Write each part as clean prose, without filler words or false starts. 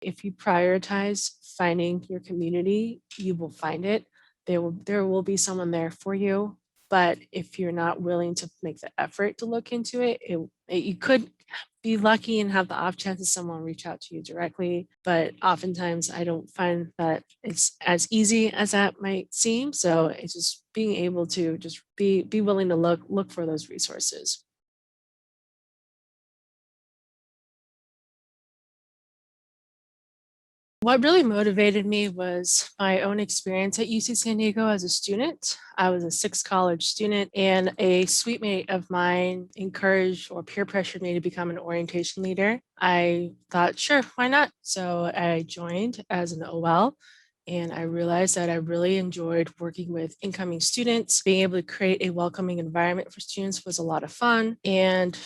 If you prioritize finding your community, you will find it. There will be someone there for you. But if you're not willing to make the effort to look into it, you could be lucky and have the off chance that someone reach out to you directly. But oftentimes I don't find that it's as easy as that might seem. So it's just being able to just be willing to look for those resources. What really motivated me was my own experience at UC San Diego as a student. I was a sixth college student, and a suite mate of mine encouraged or peer pressured me to become an orientation leader. I thought, sure, why not? So I joined as an OL. And I realized that I really enjoyed working with incoming students. Being able to create a welcoming environment for students was a lot of fun. And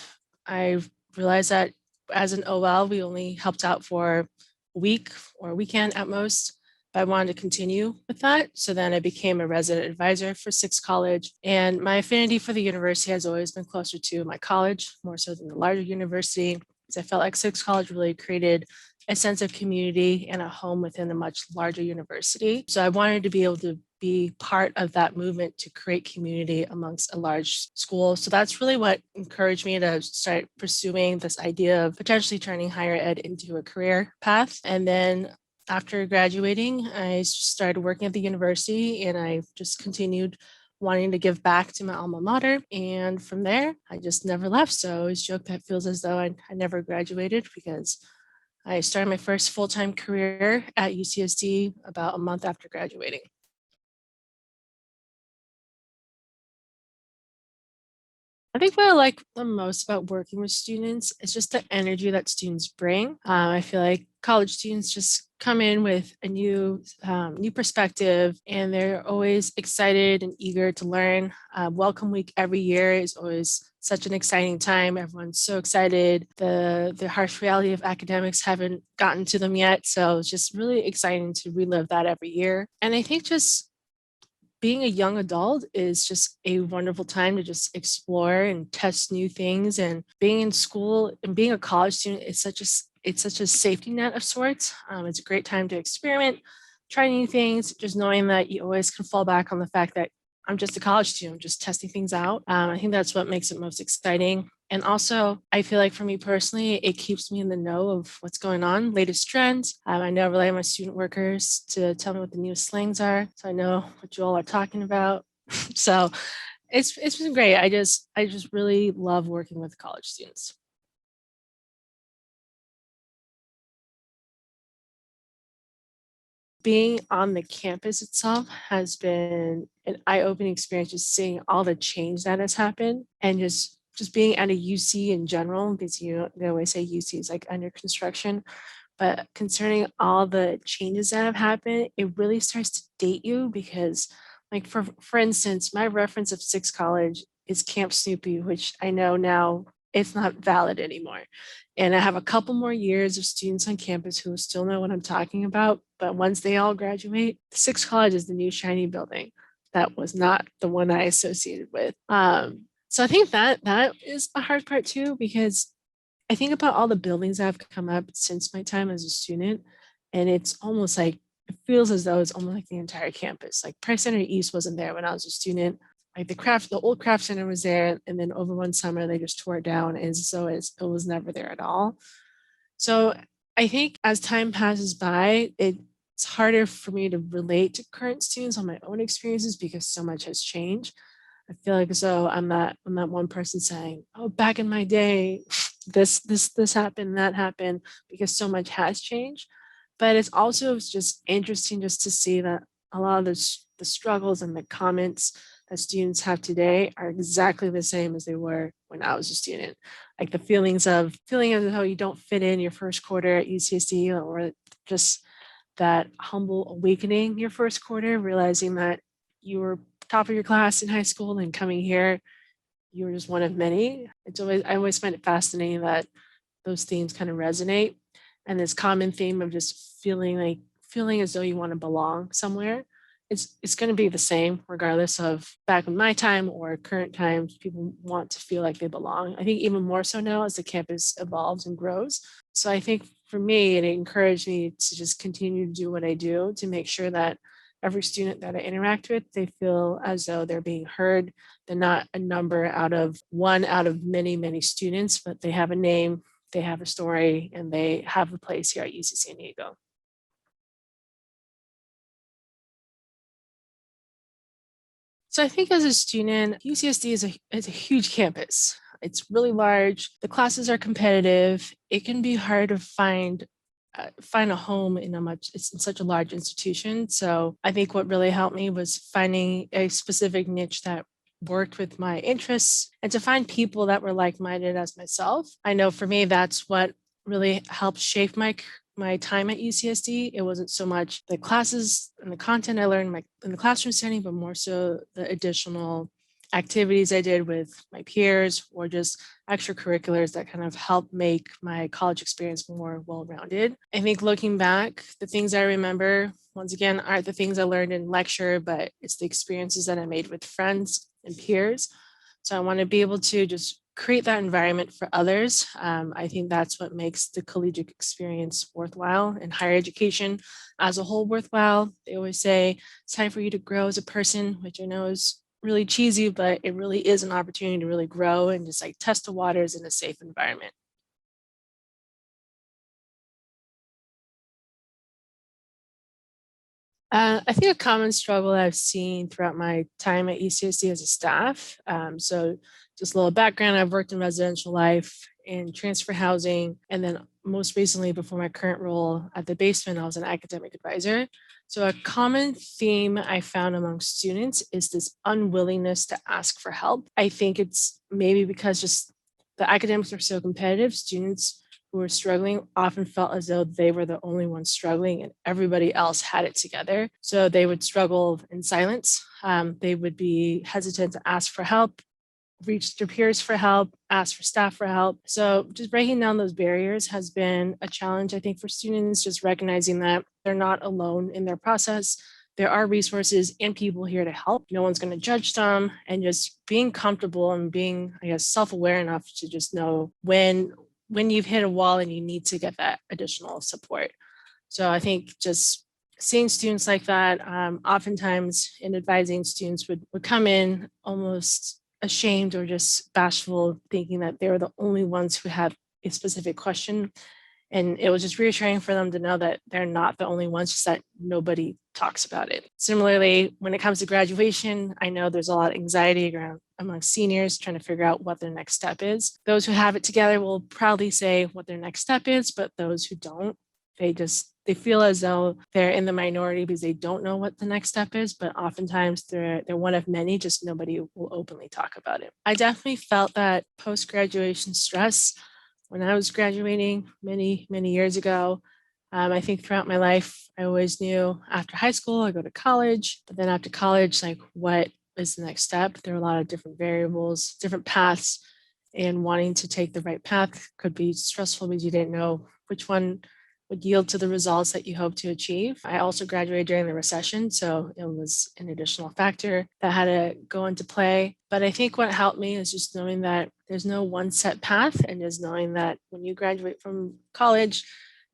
I realized that as an OL, we only helped out for week or a weekend at most, but I wanted to continue with that. So then I became a resident advisor for Six College. And my affinity for the university has always been closer to my college, more so than the larger university, because I felt like Six College really created a sense of community and a home within a much larger university. So I wanted to be able to be part of that movement to create community amongst a large school. So that's really what encouraged me to start pursuing this idea of potentially turning higher ed into a career path. And then after graduating, I started working at the university, and I just continued wanting to give back to my alma mater. And from there, I just never left. So I always joke that it feels as though I never graduated, because I started my first full-time career at UCSD about a month after graduating. I think what I like the most about working with students is just the energy that students bring. I feel like college students just come in with a new perspective, and they're always excited and eager to learn. Welcome week every year is always such an exciting time. Everyone's so excited. The harsh reality of academics haven't gotten to them yet, so it's just really exciting to relive that every year. And I think just being a young adult is just a wonderful time to just explore and test new things. And being in school and being a college student is it's such a safety net of sorts. It's a great time to experiment, try new things, just knowing that you always can fall back on the fact that I'm just a college student, I'm just testing things out. I think that's what makes it most exciting. And also, I feel like for me personally, it keeps me in the know of what's going on, latest trends. I now rely on my student workers to tell me what the newest slangs are, so I know what you all are talking about. So it's been great. I just really love working with college students. Being on the campus itself has been an eye-opening experience, just seeing all the change that has happened, and just being at a UC in general, because they always say UC is like under construction. But concerning all the changes that have happened, it really starts to date you, because like for instance, my reference of Six College is Camp Snoopy, which I know now it's not valid anymore. And I have a couple more years of students on campus who still know what I'm talking about. But once they all graduate, Six College is the new shiny building. That was not the one I associated with. So I think that is a hard part too, because I think about all the buildings that have come up since my time as a student, and it's almost like it feels as though it's almost like the entire campus. Like Price Center East wasn't there when I was a student. Like the old craft center was there, and then over one summer they just tore it down, and so it was never there at all. So I think as time passes by, it's harder for me to relate to current students on my own experiences, because so much has changed. I feel like as though I'm that one person saying, "Oh, back in my day, this happened, that happened," because so much has changed. But it's just interesting just to see that a lot of the struggles and the comments that students have today are exactly the same as they were when I was a student. Like the feeling as though you don't fit in your first quarter at UCSD, or just that humble awakening your first quarter, realizing that you were top of your class in high school, and coming here, you were just one of many. I always find it fascinating that those themes kind of resonate. And this common theme of just feeling as though you want to belong somewhere. It's going to be the same regardless of back in my time or current times. People want to feel like they belong. I think even more so now as the campus evolves and grows. So I think for me, it encouraged me to just continue to do what I do to make sure that every student that I interact with, they feel as though they're being heard. They're not a number out of one out of many, many students, but they have a name, they have a story, and they have a place here at UC San Diego. So I think as a student, UCSD is a huge campus. It's really large. The classes are competitive. It can be hard to find a home in a much it's in such a large institution. So I think what really helped me was finding a specific niche that worked with my interests and to find people that were like-minded as myself. I know for me that's what really helped shape my time at UCSD. It wasn't so much the classes and the content I learned in the classroom setting, but more so the additional activities I did with my peers or just extracurriculars that kind of helped make my college experience more well-rounded. I think looking back, the things I remember, once again, aren't the things I learned in lecture, but it's the experiences that I made with friends and peers. So I want to be able to just create that environment for others. I think that's what makes the collegiate experience worthwhile and higher education as a whole worthwhile. They always say it's time for you to grow as a person, which I know is really cheesy, but it really is an opportunity to really grow and just like test the waters in a safe environment. I think a common struggle I've seen throughout my time at UCSD as a staff. So, just a little background: I've worked in residential life, in transfer housing, and then most recently, before my current role at the basement, I was an academic advisor. So, a common theme I found among students is this unwillingness to ask for help. I think it's maybe because just the academics are so competitive, students who were struggling often felt as though they were the only ones struggling and everybody else had it together. So they would struggle in silence. They would be hesitant to ask for help, reach their peers for help, ask for staff for help. So just breaking down those barriers has been a challenge, I think, for students, just recognizing that they're not alone in their process. There are resources and people here to help. No one's going to judge them, and just being comfortable and being, I guess, self-aware enough to just know when you've hit a wall and you need to get that additional support. So I think just seeing students like that, oftentimes in advising students would come in almost ashamed or just bashful, thinking that they were the only ones who had a specific question. And it was just reassuring for them to know that they're not the only ones, just that nobody talks about it. Similarly, when it comes to graduation, I know there's a lot of anxiety around among seniors trying to figure out what their next step is. Those who have it together will proudly say what their next step is, but those who don't, they feel as though they're in the minority because they don't know what the next step is, but oftentimes they're one of many, just nobody will openly talk about it. I definitely felt that post-graduation stress when I was graduating many, many years ago. I think throughout my life, I always knew after high school, I go to college, but then after college, like what is the next step? There are a lot of different variables, different paths, and wanting to take the right path could be stressful because you didn't know which one would yield to the results that you hope to achieve. I also graduated during the recession, so it was an additional factor that had to go into play. But I think what helped me is just knowing that there's no one set path, and just knowing that when you graduate from college,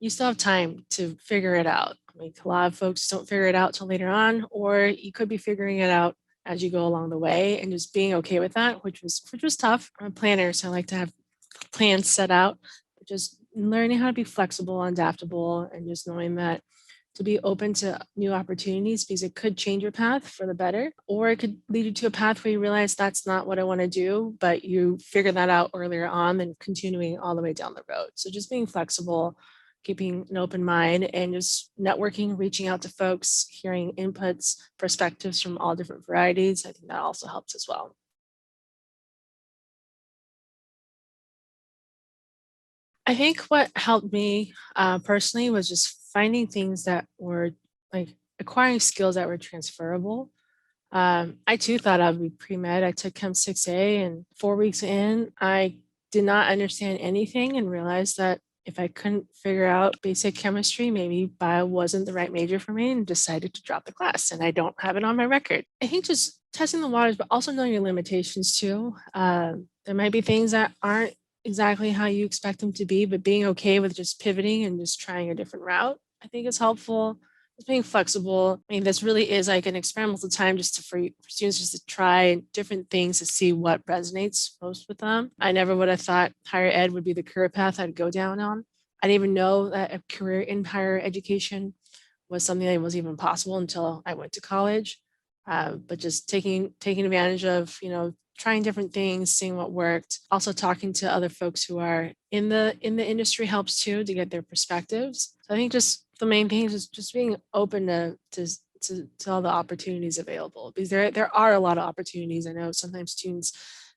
you still have time to figure it out. I mean, a lot of folks don't figure it out till later on, or you could be figuring it out as you go along the way, and just being okay with that, which was tough. I'm a planner, so I like to have plans set out, but just learning how to be flexible and adaptable, and just knowing that to be open to new opportunities because it could change your path for the better, or it could lead you to a path where you realize that's not what I want to do, but you figure that out earlier on than continuing all the way down the road. So just being flexible, keeping an open mind, and just networking, reaching out to folks, hearing inputs, perspectives from all different varieties. I think that also helps as well. I think what helped me personally was just finding things that were like acquiring skills that were transferable. I too thought I would be pre-med. I took Chem 6A, and 4 weeks in, I did not understand anything and realized that if I couldn't figure out basic chemistry, maybe bio wasn't the right major for me, and decided to drop the class. And I don't have it on my record. I think just testing the waters, but also knowing your limitations too. There might be things that aren't exactly how you expect them to be, but being okay with just pivoting and just trying a different route, I think is helpful. Just being flexible. I mean, this really is like an experimental time just for students just to try different things to see what resonates most with them. I never would have thought higher ed would be the career path I'd go down on. I didn't even know that a career in higher education was something that was even possible until I went to college. But just taking advantage of, trying different things, seeing what worked. Also talking to other folks who are in the industry helps too to get their perspectives. So I think just the main thing is just being open to all the opportunities available, because there are a lot of opportunities. I know sometimes students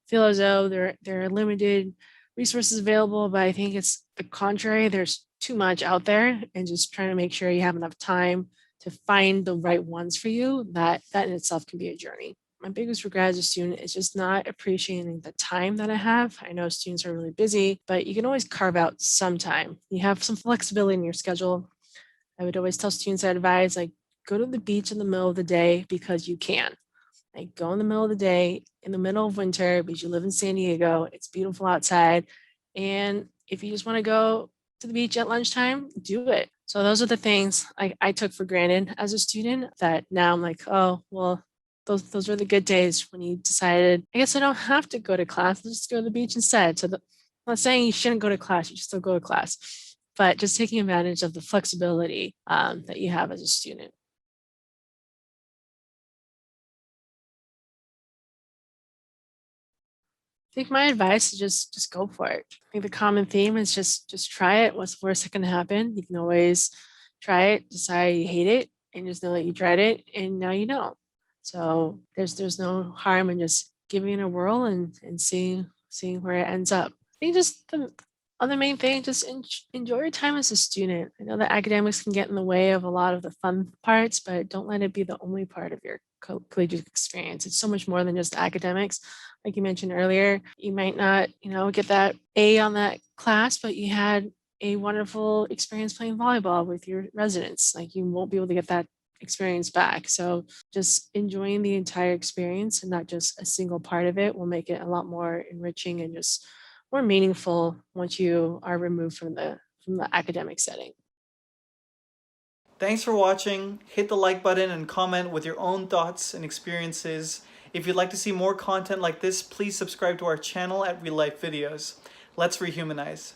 feel as though there are limited resources available, but I think it's the contrary. There's too much out there, and just trying to make sure you have enough time to find the right ones for you, that in itself can be a journey. My biggest regret as a student is just not appreciating the time that I have. I know students are really busy, but you can always carve out some time. You have some flexibility in your schedule. I would always tell students I advise, like, go to the beach in the middle of the day because you can. Like, go in the middle of the day in the middle of winter because you live in San Diego. It's beautiful outside. And if you just want to go to the beach at lunchtime, do it. So those are the things I took for granted as a student that now I'm like, oh, well, those are the good days when you decided, I guess I don't have to go to class. Let's just go to the beach instead. So I'm not saying you shouldn't go to class. You should still go to class, but just taking advantage of the flexibility that you have as a student. I think my advice is just go for it. I think the common theme is just try it. What's the worst that can happen? You can always try it, decide you hate it, and just know that you tried it, and now you know. So there's no harm in just giving it a whirl and seeing where it ends up. I think just the other main thing, just enjoy your time as a student. I know that academics can get in the way of a lot of the fun parts, but don't let it be the only part of your collegiate experience. It's so much more than just academics. Like you mentioned earlier, you might not, get that A on that class, but you had a wonderful experience playing volleyball with your residents. Like, you won't be able to get that experience back. So just enjoying the entire experience and not just a single part of it will make it a lot more enriching and just more meaningful once you are removed from the academic setting. Thanks for watching. Hit the like button and comment with your own thoughts and experiences. If you'd like to see more content like this, please subscribe to our channel at Real Life Videos. Let's rehumanize.